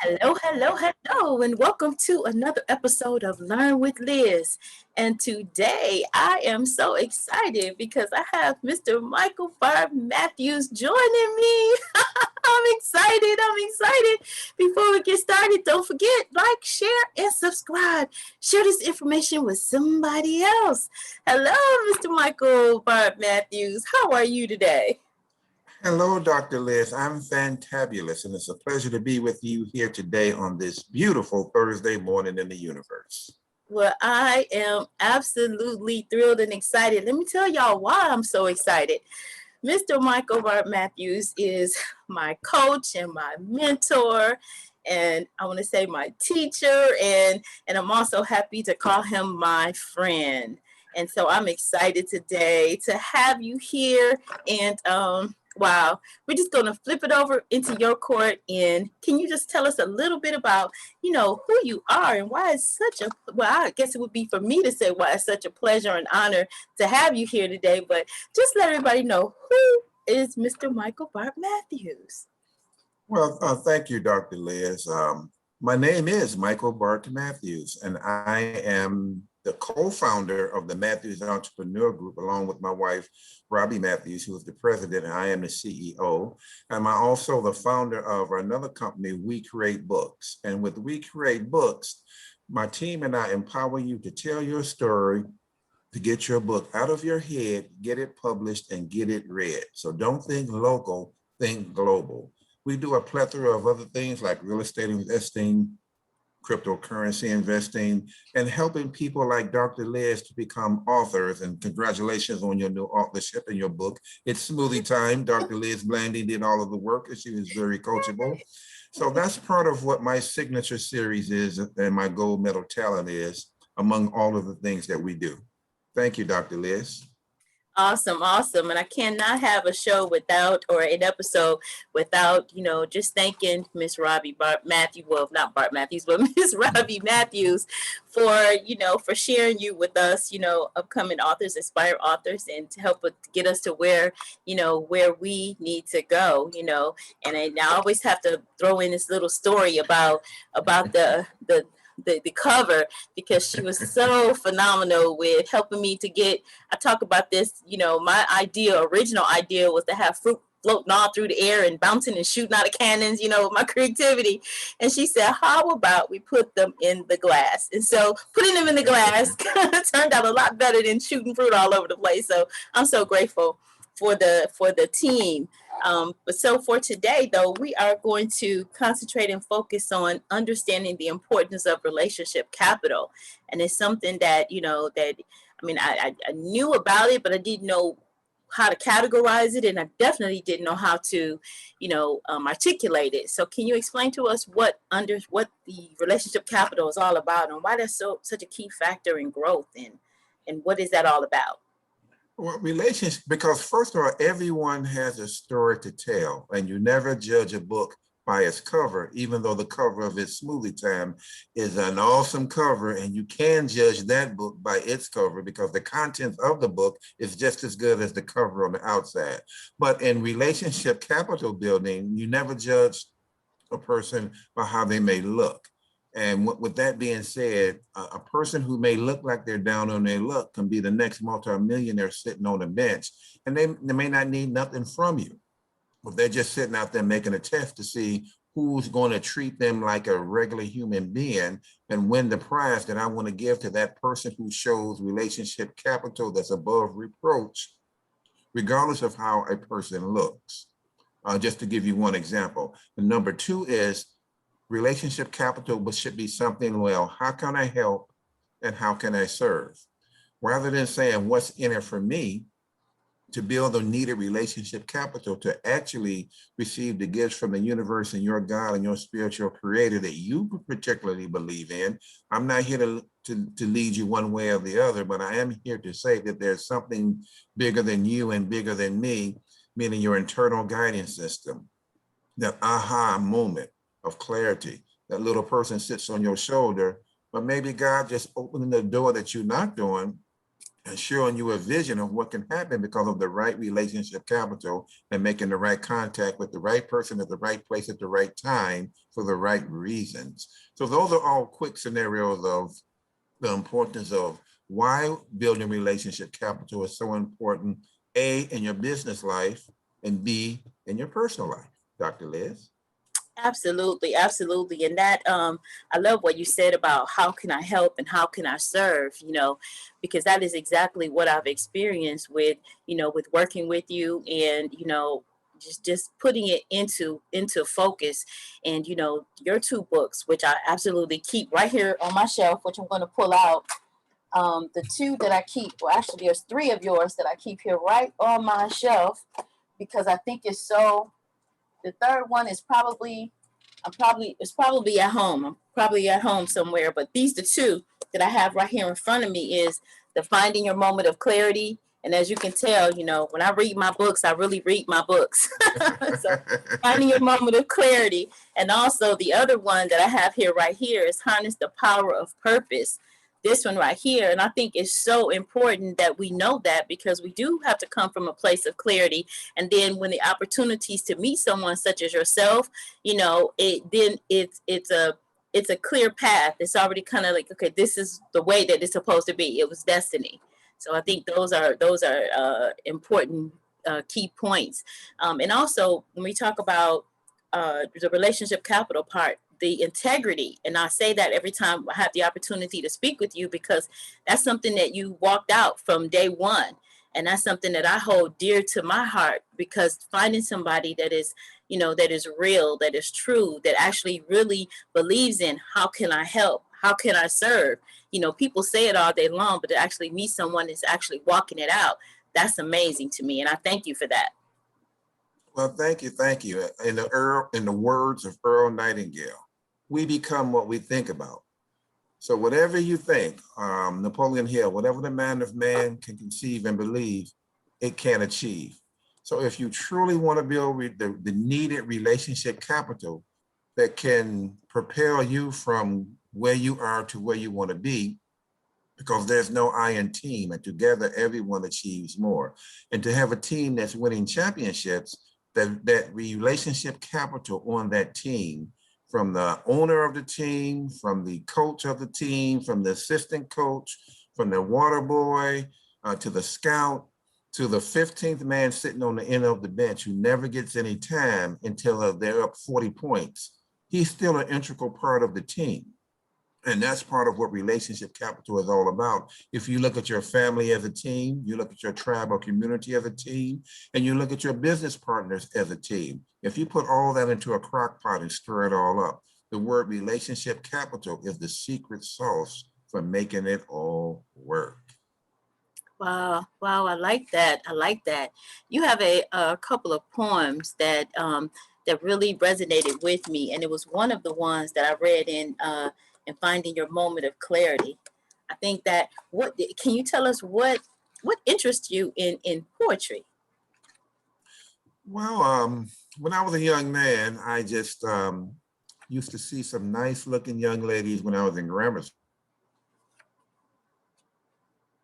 Hello, hello, hello, and welcome to another episode of Learn with Liz. And today I am so excited because I have Mr. Michael Bart Mathews joining me. I'm excited. I'm excited. Before we get started, don't forget, like, share, and subscribe. Share this information with somebody else. Hello, Mr. Michael Bart Mathews. How are you today? Hello, Dr. Liz. I'm fantabulous, and it's a pleasure to be with you here today on this beautiful Thursday morning in the universe. Well, I am absolutely thrilled and excited. Let me tell y'all why I'm so excited. Mr. Michael Bart Mathews is my coach and my mentor, and I want to say my teacher, and I'm also happy to call him my friend. And so I'm excited today to have you here. And wow, we're just going to flip it over into your court. And can you just tell us a little bit about, who you are and why it's such a, well, I guess it would be for me to say why it's such a pleasure and honor to have you here today, but just let everybody know, who is Mr. Michael Bart Mathews? Well, thank you, Dr. Liz. My name is Michael Bart Mathews, and I am the co-founder of the Mathews Entrepreneur Group, along with my wife, Robbie Mathews, who is the president, and I am the CEO. I'm also the founder of another company, We Create Books. And with We Create Books, my team and I empower you to tell your story, to get your book out of your head, get it published, and get it read. So don't think local, think global. We do a plethora of other things like real estate investing, cryptocurrency investing, and helping people like Dr. Liz to become authors. And congratulations on your new authorship in your book. It's Smoothie Time. Dr. Liz Blanding did all of the work, and she was very coachable. So that's part of what my signature series is and my gold medal talent is, among all of the things that we do. Thank you, Dr. Liz. Awesome, awesome. And I cannot have a show without, or an episode without, just thanking Miss Robbie Bart Matthews, well, not Bart Matthews, but Miss Robbie Matthews for, for sharing you with us, upcoming authors, aspire authors, and to help get us to where, where we need to go, and I always have to throw in this little story about the cover, because she was so phenomenal with helping me to get. I talk about this, my original idea was to have fruit floating all through the air and bouncing and shooting out of cannons, with my creativity. And she said, how about we put them in the glass? And so putting them in the glass turned out a lot better than shooting fruit all over the place. So I'm so grateful for the team. But so for today, though, we are going to concentrate and focus on understanding the importance of relationship capital. And it's something that, I knew about it, but I didn't know how to categorize it. And I definitely didn't know how to, articulate it. So can you explain to us what the relationship capital is all about, and why that's such a key factor in growth, and what is that all about? Well, relations, because first of all, everyone has a story to tell, and you never judge a book by its cover, even though the cover of its Smoothie Time is an awesome cover, and you can judge that book by its cover because the content of the book is just as good as the cover on the outside. But in relationship capital building, you never judge a person by how they may look. And with that being said, a person who may look like they're down on their luck can be the next multimillionaire sitting on a bench, and they may not need nothing from you. But they're just sitting out there making a test to see who's going to treat them like a regular human being and win the prize that I want to give to that person who shows relationship capital that's above reproach, regardless of how a person looks. Just to give you one example. And number two is relationship capital should be something, well, how can I help and how can I serve? Rather than saying what's in it for me, to build the needed relationship capital to actually receive the gifts from the universe and your God and your spiritual creator that you particularly believe in. I'm not here to lead you one way or the other, but I am here to say that there's something bigger than you and bigger than me, meaning your internal guidance system, that aha moment of clarity. That little person sits on your shoulder, but maybe God just opening the door that you knocked on and showing you a vision of what can happen because of the right relationship capital and making the right contact with the right person at the right place at the right time for the right reasons. So those are all quick scenarios of the importance of why building relationship capital is so important, A, in your business life, and B, in your personal life. Dr. Liz? Absolutely, absolutely. And that I love what you said about how can I help and how can I serve, because that is exactly what I've experienced with, with working with you and, just putting it into focus. And your two books, which I absolutely keep right here on my shelf, which I'm going to pull out. The two that I keep, well, actually there's three of yours that I keep here right on my shelf because I think it's so. The third one is it's probably at home. I'm probably at home somewhere. But these the two that I have right here in front of me is the Finding Your Moment of Clarity. And as you can tell, when I read my books, I really read my books. So Finding Your Moment of Clarity. And also the other one that I have here right here is Harness the Power of Purpose. This one right here. And I think it's so important that we know that because we do have to come from a place of clarity. And then when the opportunities to meet someone such as yourself, it's a clear path. It's already kind of like, okay, this is the way that it's supposed to be. It was destiny. So I think those are important key points. And also when we talk about the relationship capital part, the integrity, and I say that every time I have the opportunity to speak with you because that's something that you walked out from day one. And that's something that I hold dear to my heart because finding somebody that is, that is real, that is true, that actually really believes in how can I help? How can I serve? People say it all day long, but to actually meet someone that's actually walking it out, that's amazing to me. And I thank you for that. Well, thank you, thank you. In the words of Earl Nightingale, we become what we think about. So whatever you think, Napoleon Hill, whatever the man of man can conceive and believe, it can achieve. So if you truly want to build the needed relationship capital that can propel you from where you are to where you want to be, because there's no I in team, and together everyone achieves more. And to have a team that's winning championships, that relationship capital on that team, from the owner of the team, from the coach of the team, from the assistant coach, from the water boy, to the scout, to the 15th man sitting on the end of the bench who never gets any time until they're up 40 points. He's still an integral part of the team. And that's part of what relationship capital is all about. If you look at your family as a team, you look at your tribe or community as a team, and you look at your business partners as a team. If you put all that into a crock pot and stir it all up, the word relationship capital is the secret sauce for making it all work. Wow, wow, I like that. I like that. You have a couple of poems that really resonated with me, and it was one of the ones that I read in Finding Your Moment of Clarity. I think that what can you tell us what interests you in poetry? Well, when I was a young man, I just used to see some nice looking young ladies when I was in grammar school.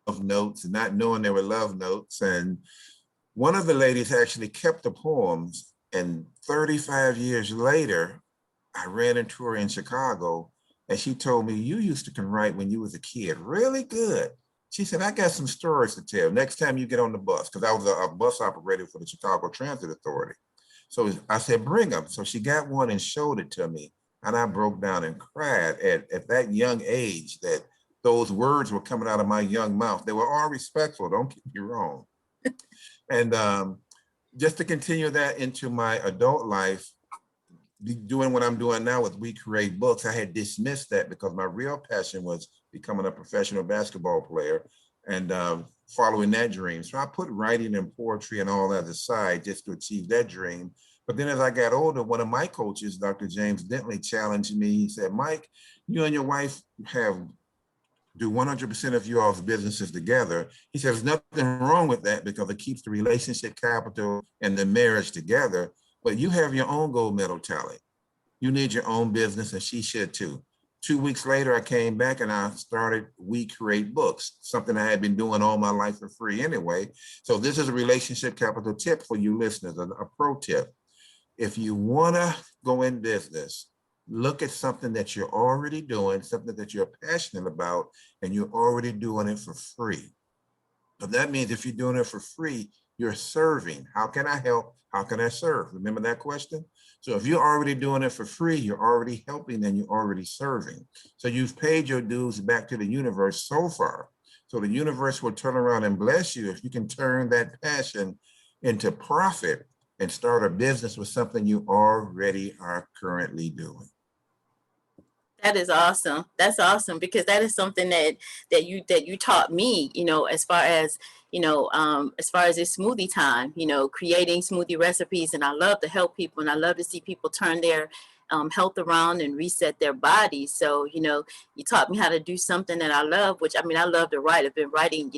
Love notes and not knowing they were love notes. And one of the ladies actually kept the poems. And 35 years later, I ran into her in Chicago and she told me, you used to can write when you was a kid, really good. She said, I got some stories to tell next time you get on the bus, because I was a bus operator for the Chicago Transit Authority. So I said, bring them. So she got one and showed it to me. And I broke down and cried at that young age that those words were coming out of my young mouth. They were all respectful, don't get me wrong. And just to continue that into my adult life, doing what I'm doing now with We Create Books, I had dismissed that because my real passion was becoming a professional basketball player and following that dream. So I put writing and poetry and all that aside just to achieve that dream. But then as I got older, one of my coaches, Dr. James Dentley, challenged me. He said, Mike, you and your wife do 100% of your all's businesses together. He says, there's nothing wrong with that because it keeps the relationship capital and the marriage together, but you have your own gold medal talent. You need your own business and she should too. 2 weeks later, I came back and I started We Create Books, something I had been doing all my life for free anyway. So this is a relationship capital tip for you listeners, a pro tip. If you want to go in business, look at something that you're already doing, something that you're passionate about, and you're already doing it for free. But that means if you're doing it for free, you're serving. How can I help? How can I serve? Remember that question? So if you're already doing it for free, you're already helping and you're already serving. So you've paid your dues back to the universe so far. So the universe will turn around and bless you if you can turn that passion into profit and start a business with something you already are currently doing. That is awesome. That's awesome because that is something that you taught me, as far as this smoothie time, creating smoothie recipes. And I love to help people and I love to see people turn their health around and reset their bodies. So, you taught me how to do something that I love, which I love to write. I've been writing,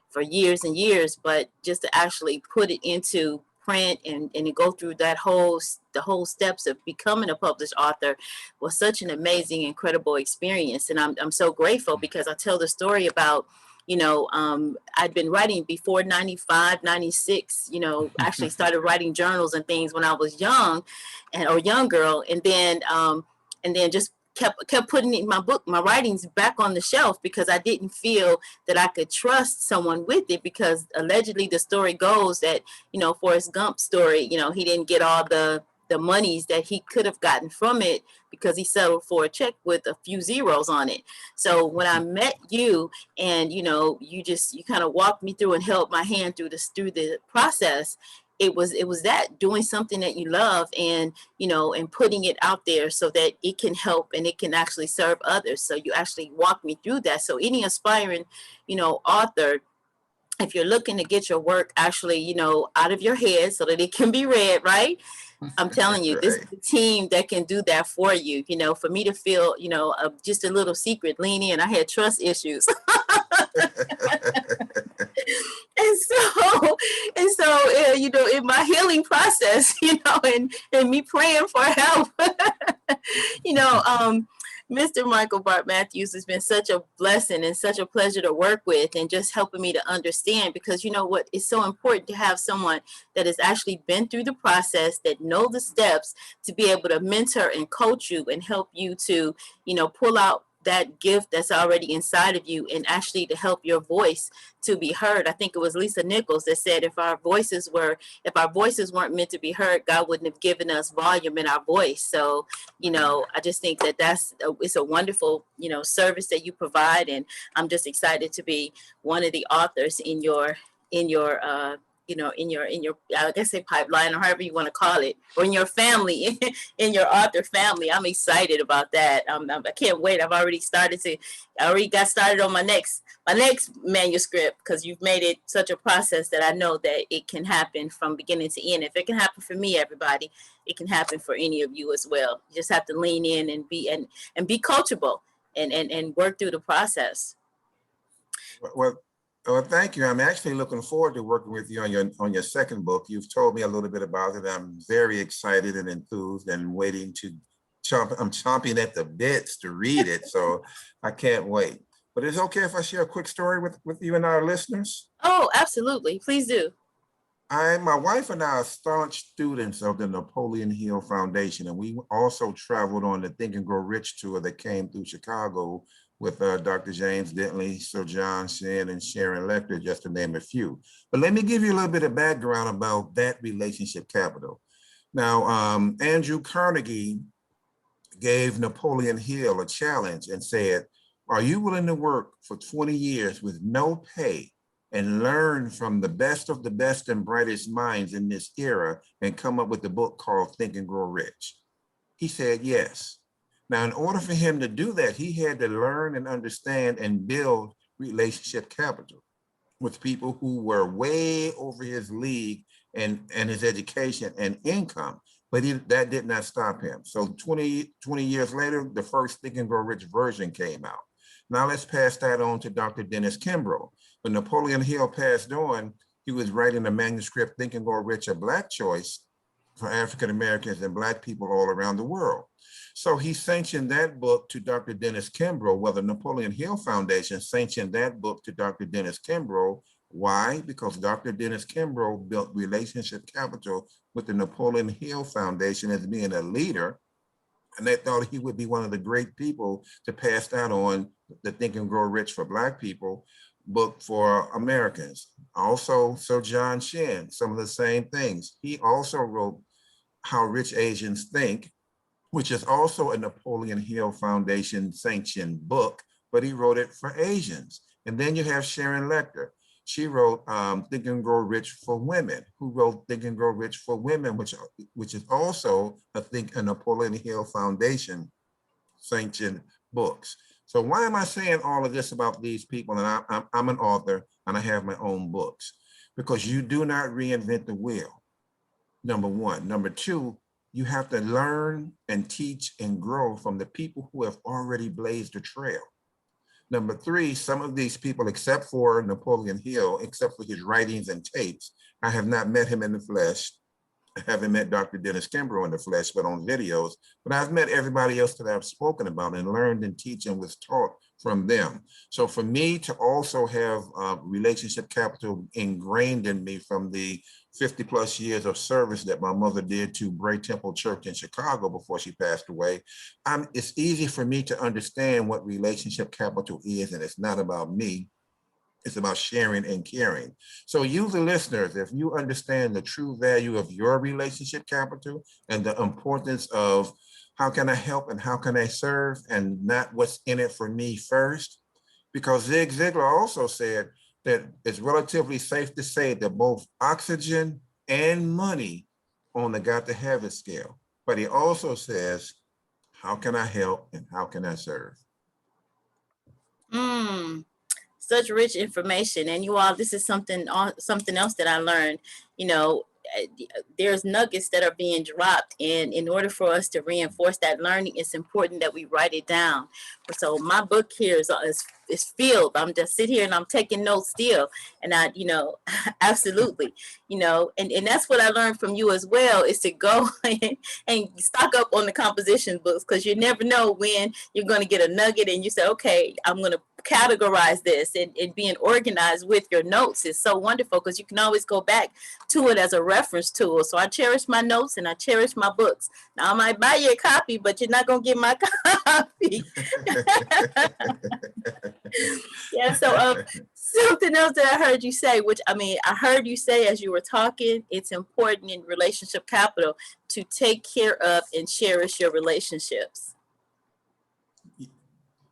for years and years, but just to actually put it into print and to go through the whole steps of becoming a published author was such an amazing, incredible experience. And I'm so grateful because I tell the story about, I'd been writing before 95, 96, actually started writing journals and things when I was young or young girl. And then just kept putting my writings back on the shelf because I didn't feel that I could trust someone with it, because allegedly the story goes that, Forrest Gump's story, he didn't get all the monies that he could have gotten from it because he settled for a check with a few zeros on it. So when I met you and, you kind of walked me through and held my hand through the process, it was that doing something that you love and, and putting it out there so that it can help and it can actually serve others. So you actually walked me through that. So any aspiring, author, if you're looking to get your work actually, out of your head so that it can be read, right? I'm telling you, this is Right. the team that can do that for you. For me to feel, just a little secret, lean in. I had trust issues. And so, in my healing process, and me praying for help, you know, um, Mr. Michael Bart Mathews has been such a blessing and such a pleasure to work with, and just helping me to understand, because you know what, it's so important to have someone that has actually been through the process, that know the steps, to be able to mentor and coach you and help you to, pull out that gift that's already inside of you, and actually to help your voice to be heard. I think it was Lisa Nichols that said if our voices weren't meant to be heard, God wouldn't have given us volume in our voice. So, I just think that it's a wonderful, service that you provide, and I'm just excited to be one of the authors in your in your I guess say pipeline, or however you want to call it, or in your family, in your author family. I'm excited about that. I can't wait. I already got started on my next manuscript, because you've made it such a process that I know that it can happen from beginning to end. If it can happen for me, everybody, it can happen for any of you as well. You just have to lean in and be coachable, and work through the process. Well, thank you. I'm actually looking forward to working with you on your second book. You've told me a little bit about it. I'm very excited and enthused and waiting to I'm chomping at the bits to read it. So I can't wait. But it's okay if I share a quick story with you and our listeners? Oh, absolutely. Please do. My wife and I are staunch students of the Napoleon Hill Foundation, and we also traveled on the Think and Grow Rich tour that came through Chicago with Dr. James Dentley, Sir John Shen, and Sharon Lecter, just to name a few. But let me give you a little bit of background about that relationship capital. Now, Andrew Carnegie gave Napoleon Hill a challenge and said, are you willing to work for 20 years with no pay and learn from the best of the best and brightest minds in this era and come up with a book called Think and Grow Rich? He said yes. Now, in order for him to do that, he had to learn and understand and build relationship capital with people who were way over his league and his education and income. But that did not stop him. So 20 years later, the first Think and Grow Rich version came out. Now let's pass that on to Dr. Dennis Kimbrough. When Napoleon Hill passed on, he was writing a manuscript, Think and Grow Rich, A Black Choice, for African Americans and Black people all around the world. So he sanctioned that book to Dr. Dennis Kimbrough. Well, the Napoleon Hill Foundation sanctioned that book to Dr. Dennis Kimbrough. Why? Because Dr. Dennis Kimbrough built relationship capital with the Napoleon Hill Foundation as being a leader, and they thought he would be one of the great people to pass that on, the Think and Grow Rich for Black people book for Americans. Also, Sir John Shin, some of the same things. He also wrote How Rich Asians Think, which is also a Napoleon Hill Foundation sanctioned book, but he wrote it for Asians. And then you have Sharon Lecter. She wrote Think and Grow Rich for Women, who wrote Think and Grow Rich for Women, which is also a Napoleon Hill Foundation sanctioned books. So why am I saying all of this about these people? And I'm an author and I have my own books, because you do not reinvent the wheel, number one. Number two, you have to learn and teach and grow from the people who have already blazed a trail. Number three, some of these people, except for Napoleon Hill, except for his writings and tapes, I have not met him in the flesh. I haven't met Dr. Dennis Kimbrough in the flesh, but on videos. But I've met everybody else that I've spoken about and learned and teach and was taught from them. So for me to also have relationship capital ingrained in me from the 50 plus years of service that my mother did to Bray Temple Church in Chicago before she passed away, it's easy for me to understand what relationship capital is, and it's not about me. It's about sharing and caring. So you, the listeners, if you understand the true value of your relationship capital and the importance of how can I help and how can I serve, and not what's in it for me first, because Zig Ziglar also said that it's relatively safe to say that both oxygen and money on the got to have it scale. But he also says, how can I help and how can I serve? Such rich information. And you all, this is something else that I learned. You know, there's nuggets that are being dropped, and in order for us to reinforce that learning, it's important that we write it down. So my book here is filled. I'm just sitting here and I'm taking notes still, and I, absolutely, and that's what I learned from you as well, is to go and stock up on the composition books, because you never know when you're going to get a nugget and you say, okay, I'm going to categorize this, and being organized with your notes is so wonderful, because you can always go back to it as a reference tool. So I cherish my notes and I cherish my books. Now I might buy you a copy, but you're not gonna get my copy. Yeah. So something else that I heard you say, I heard you say as you were talking, it's important in relationship capital to take care of and cherish your relationships.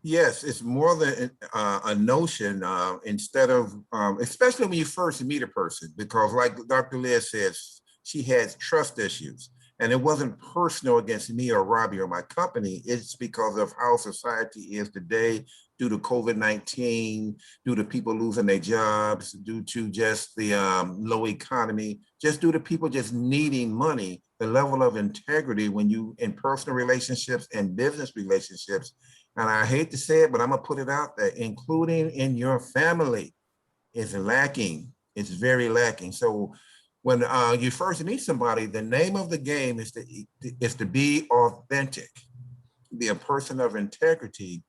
Yes, it's more than a notion, instead of, especially when you first meet a person, because like Dr. Liz says, she has trust issues. And it wasn't personal against me or Robbie or my company. It's because of how society is today, due to COVID-19, due to people losing their jobs, due to just the low economy, just due to people just needing money. The level of integrity when you in personal relationships and business relationships, and I hate to say it, but I'm gonna put it out there, including in your family, is lacking. It's very lacking. So when you first meet somebody, the name of the game is to be authentic, be a person of integrity,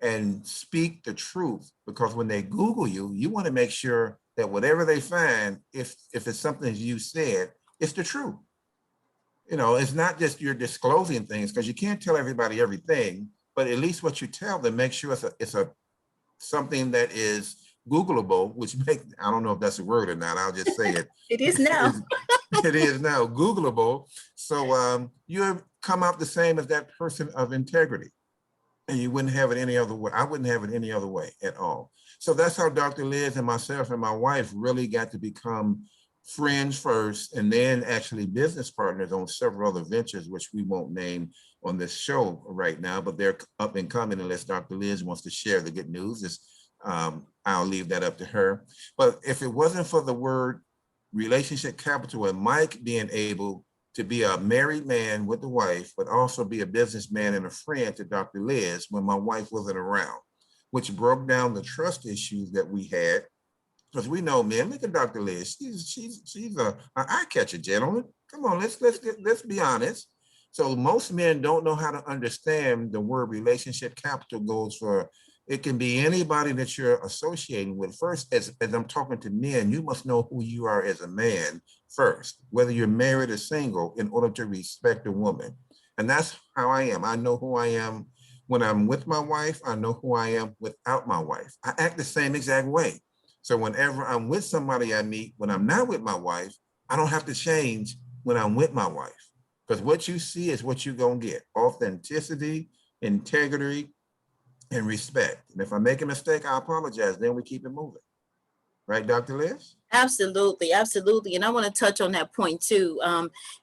and speak the truth. Because when they Google you, you want to make sure that whatever they find, if it's something you said, it's the truth. It's not just you're disclosing things, because you can't tell everybody everything, but at least what you tell them, make sure it's something that is Googleable, which I don't know if that's a word or not. I'll just say it. It is now. It is now Googleable. So you come out the same as that person of integrity, and you wouldn't have it any other way. I wouldn't have it any other way at all. So that's how Dr. Liz and myself and my wife really got to become friends first, and then actually business partners on several other ventures, which we won't name on this show right now, but they're up and coming unless Dr. Liz wants to share the good news. I'll leave that up to her. But if it wasn't for the word relationship capital and Mike being able to be a married man with a wife, but also be a businessman and a friend to Dr. Liz when my wife wasn't around, which broke down the trust issues that we had. because we know men. Look at Dr. Liz. She's a eye catcher, gentlemen. Come on, let's be honest. So most men don't know how to understand the word relationship capital goes for. It can be anybody that you're associating with. First, as I'm talking to men, you must know who you are as a man first, whether you're married or single, in order to respect a woman. And that's how I am. I know who I am when I'm with my wife. I know who I am without my wife. I act the same exact way. So whenever I'm with somebody I meet, when I'm not with my wife, I don't have to change when I'm with my wife. Because what you see is what you're going to get. Authenticity, integrity, and respect. And if I make a mistake, I apologize. Then we keep it moving. Right, Dr. Liz? Absolutely, absolutely. And I want to touch on that point too,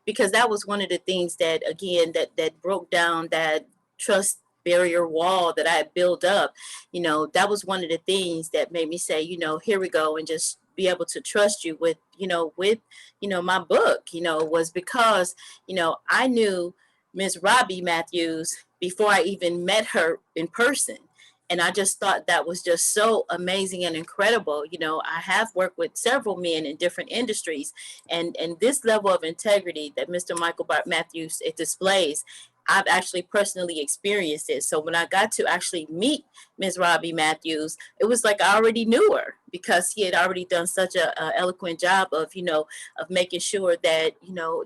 because that was one of the things that, again, that broke down that trust barrier wall that I had built up. That was one of the things that made me say, here we go, and just be able to trust you with, my book, was because, I knew Miss Robbie Mathews before I even met her in person. And I just thought that was just so amazing and incredible. I have worked with several men in different industries, and this level of integrity that Mr. Michael Bart Mathews it displays, I've actually personally experienced it. So when I got to actually meet Ms. Robbie Mathews, it was like I already knew her because he had already done such a eloquent job of, of making sure that,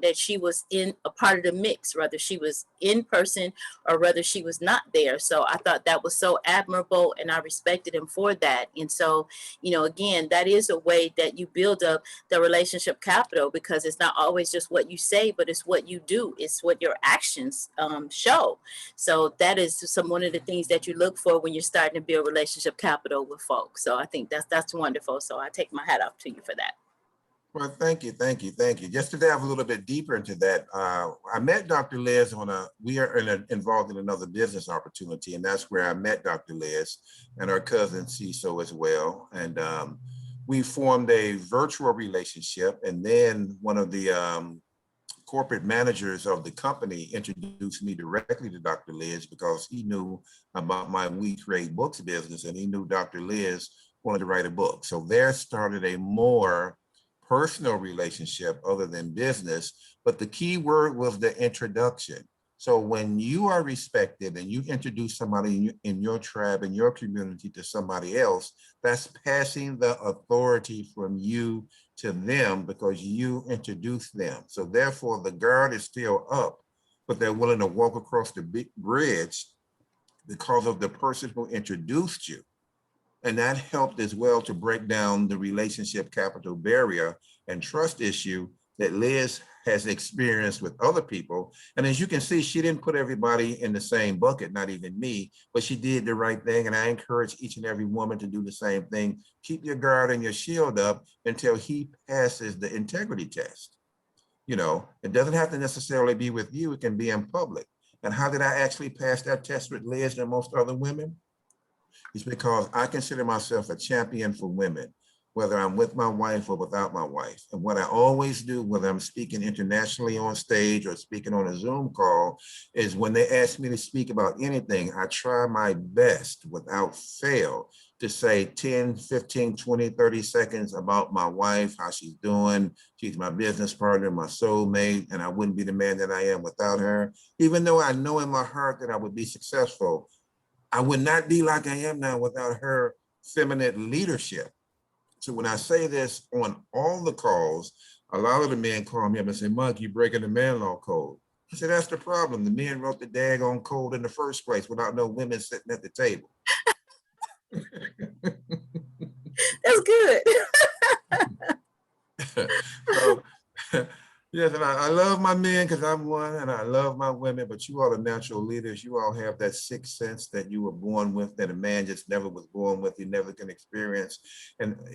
that she was in a part of the mix, whether she was in person or whether she was not there. So I thought that was so admirable, and I respected him for that. And so, again, that is a way that you build up the relationship capital, because it's not always just what you say, but it's what you do. It's what your actions show. So that is one of the things that you look for when you're starting to build relationship capital with folks. So I think that's wonderful. So I take my hat off to you for that. Well, thank you. Just to dive a little bit deeper into that, I met Dr. Liz we are involved in another business opportunity, and that's where I met Dr. Liz and her cousin CISO as well. And we formed a virtual relationship, and then one of the corporate managers of the company introduced me directly to Dr. Liz because he knew about my We Trade Books business, and he knew Dr. Liz wanted to write a book. So there started a more personal relationship other than business, but the key word was the introduction. So when you are respected and you introduce somebody in your tribe, in your community, to somebody else, that's passing the authority from you to them because you introduce them. So therefore the guard is still up, but they're willing to walk across the bridge because of the person who introduced you. And that helped as well to break down the relationship capital barrier and trust issue that Liz has experienced with other people. And as you can see, she didn't put everybody in the same bucket, not even me, but she did the right thing. And I encourage each and every woman to do the same thing. Keep your guard and your shield up until he passes the integrity test. It doesn't have to necessarily be with you. It can be in public. And how did I actually pass that test with Liz and most other women? It's because I consider myself a champion for women, whether I'm with my wife or without my wife. And what I always do, whether I'm speaking internationally on stage or speaking on a Zoom call, is when they ask me to speak about anything, I try my best without fail to say 10, 15, 20, 30 seconds about my wife, how she's doing. She's my business partner, my soulmate, and I wouldn't be the man that I am without her. Even though I know in my heart that I would be successful, I would not be like I am now without her feminine leadership. So when I say this on all the calls, a lot of the men call me up and say, Mike, you're breaking the man law code. I said, that's the problem. The men wrote the daggone code in the first place without no women sitting at the table. That's good. So, yes, and I love my men because I'm one, and I love my women, but you all are natural leaders. You all have that sixth sense that you were born with, that a man just never was born with, he never can experience.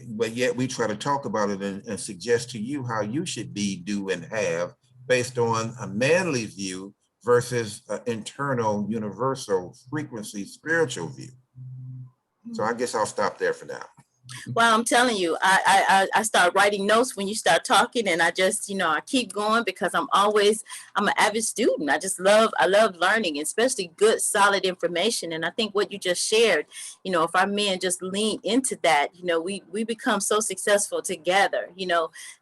But yet we try to talk about it and suggest to you how you should be, do, and have based on a manly view versus an internal, universal frequency, spiritual view. So I guess I'll stop there for now. Well, I'm telling you, I start writing notes when you start talking, and I just, I keep going because I'm an avid student. I love learning, especially good, solid information. And I think what you just shared, if our men just lean into that, we become so successful together.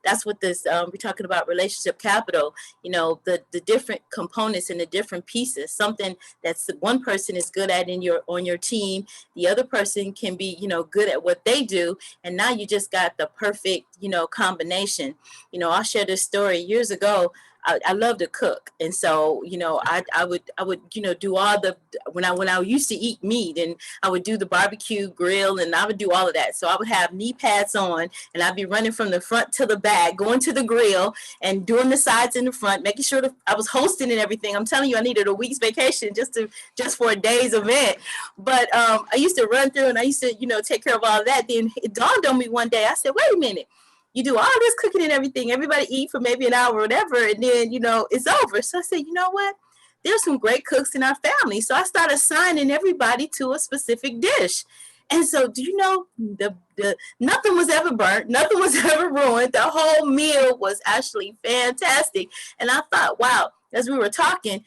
That's what we're talking about relationship capital. The different components and the different pieces. Something that's one person is good at on your team, the other person can be, good at what they do, and now you just got the perfect, combination. I'll share this story. Years ago, I love to cook, and so I would do all the when I used to eat meat, and I would do the barbecue grill, and I would do all of that. So I would have knee pads on, and I'd be running from the front to the back, going to the grill and doing the sides in the front, making sure that I was hosting and everything. I'm telling you, I needed a week's vacation just for a day's event. But I used to run through, and I used to take care of all of that. Then it dawned on me one day. I said, wait a minute. You do all this cooking and everything. Everybody eat for maybe an hour or whatever, and then it's over. So I said, you know what? There's some great cooks in our family. So I started assigning everybody to a specific dish. And so, do you know, the nothing was ever burnt, nothing was ever ruined. The whole meal was actually fantastic. And I thought, wow, as we were talking,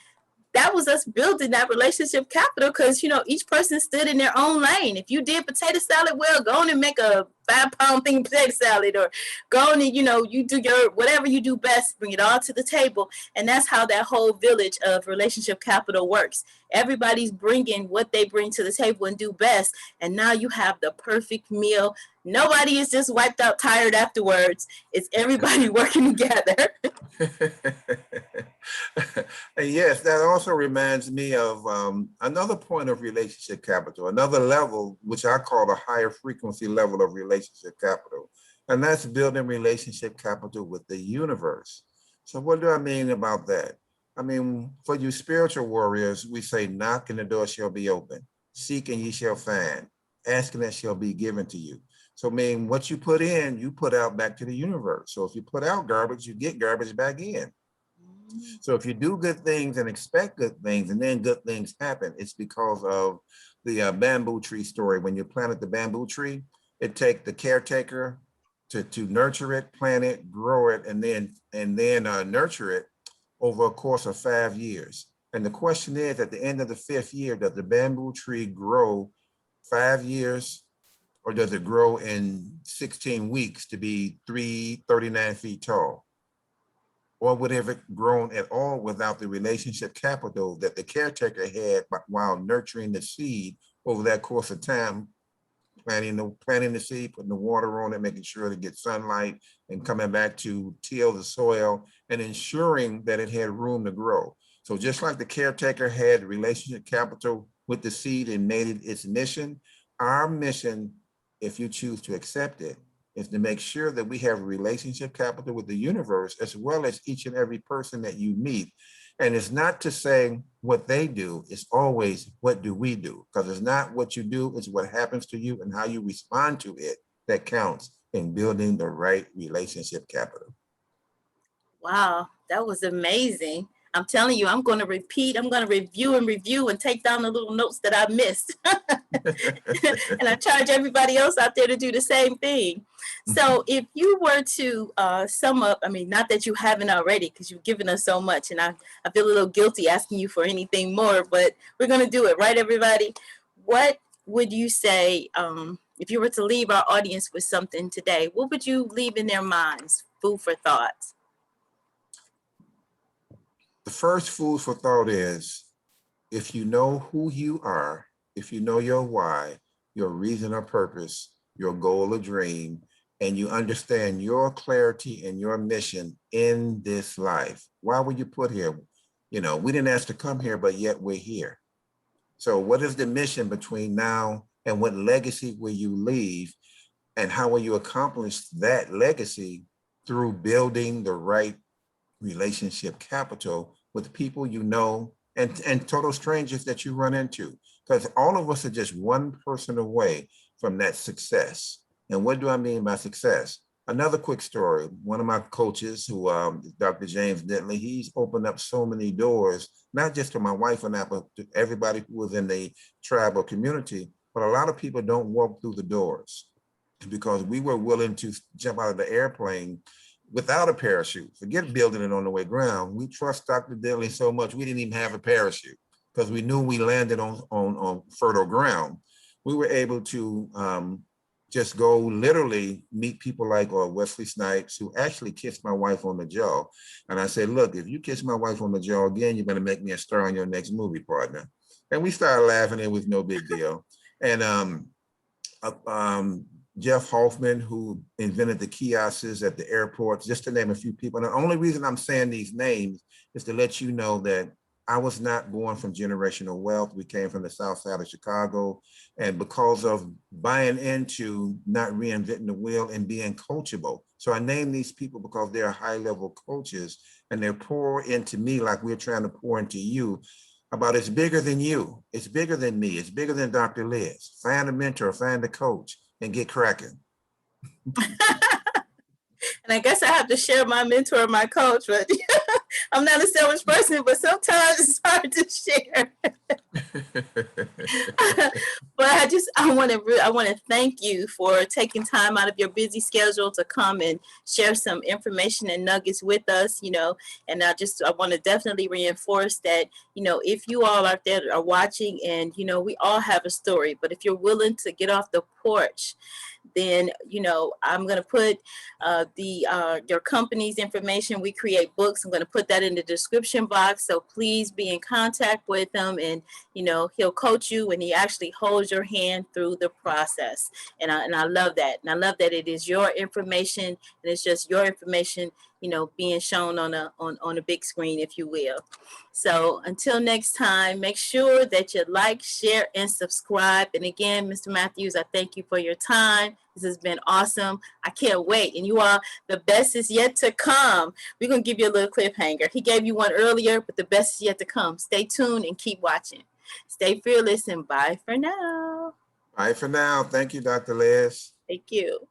that was us building that relationship capital, because each person stood in their own lane. If you did potato salad, well, go on and make a 5-pound thing of potato salad, or go on and you do your whatever you do best, bring it all to the table. And that's how that whole village of relationship capital works. Everybody's bringing what they bring to the table and do best, and now you have the perfect meal. Nobody is just wiped out tired afterwards. It's everybody working together. And yes, that also reminds me of another point of relationship capital, another level, which I call the higher frequency level of relationship capital. And that's building relationship capital with the universe. So what do I mean about that? I mean, for you spiritual warriors, we say, knock and the door shall be open. Seek and ye shall find. Ask and it shall be given to you. So I mean, what you put in, you put out back to the universe. So if you put out garbage, you get garbage back in. So if you do good things and expect good things, and then good things happen, it's because of the bamboo tree story. When you planted the bamboo tree, it takes the caretaker to nurture it, plant it, grow it, and then nurture it over a course of 5 years. And the question is, at the end of the 5th year, does the bamboo tree grow 5 years, or does it grow in 16 weeks to be 39 feet tall? Or would have it grown at all without the relationship capital that the caretaker had while nurturing the seed over that course of time, planting the seed, putting the water on it, making sure to get sunlight, and coming back to till the soil and ensuring that it had room to grow. So just like the caretaker had relationship capital with the seed and made it its mission, our mission, if you choose to accept it, is to make sure that we have a relationship capital with the universe, as well as each and every person that you meet. And it's not to say what they do, it's always what do we do? Because it's not what you do, it's what happens to you and how you respond to it that counts in building the right relationship capital. Wow, that was amazing. I'm telling you, I'm going to repeat, I'm going to review and take down the little notes that I missed. And I charge everybody else out there to do the same thing. So if you were to sum up, I mean, not that you haven't already, because you've given us so much, and I feel a little guilty asking you for anything more, but we're going to do it, right, everybody? What would you say, if you were to leave our audience with something today, what would you leave in their minds? Food for thought. The first food for thought is, if you know who you are, if you know your why, your reason or purpose, your goal or dream, and you understand your clarity and your mission in this life, why were you put here? We didn't ask to come here, but yet we're here. So what is the mission between now and what legacy will you leave? And how will you accomplish that legacy? Through building the right relationship capital with people you know, and total strangers that you run into, because all of us are just one person away from that success. And what do I mean by success? Another quick story. One of my coaches, who Dr. James Dentley, he's opened up so many doors, not just to my wife and I, but to everybody who was in the tribal community. But a lot of people don't walk through the doors. because we were willing to jump out of the airplane without a parachute. Forget building it on the way ground. We trust Dr. Dilley so much, we didn't even have a parachute because we knew we landed on fertile ground. We were able to just go literally meet people like Wesley Snipes, who actually kissed my wife on the jaw. And I said, look, if you kiss my wife on the jaw again, you're going to make me a star on your next movie, partner. And we started laughing. It was no big deal. And Jeff Hoffman, who invented the kiosks at the airports, just to name a few people. And the only reason I'm saying these names is to let you know that I was not born from generational wealth. We came from the South Side of Chicago. And because of buying into not reinventing the wheel and being coachable. So I name these people because they're high-level coaches and they're pour into me like we're trying to pour into you about it's bigger than you. It's bigger than me. It's bigger than Dr. Liz. Find a mentor, find a coach, and get cracking. And I guess I have to share my mentor and my coach, but I'm not a selfish person, but sometimes it's hard to share. But I want to thank you for taking time out of your busy schedule to come and share some information and nuggets with us, and I want to definitely reinforce that, if you all out there are watching and, we all have a story, but if you're willing to get off the porch, then I'm going to put your company's information. We create books. I'm going to put that in the description box, so please be in contact with him, and he'll coach you and he actually holds your hand through the process. And I love that. And I love that it is your information, and it's just your information being shown on a big screen, if you will. So until next time, make sure that you like, share, and subscribe. And again, Mr. Mathews, I thank you for your time. This has been awesome. I can't wait. And you all, the best is yet to come. We're going to give you a little cliffhanger. He gave you one earlier, but the best is yet to come. Stay tuned and keep watching. Stay fearless and bye for now. Bye for now. Thank you, Dr. Liz. Thank you.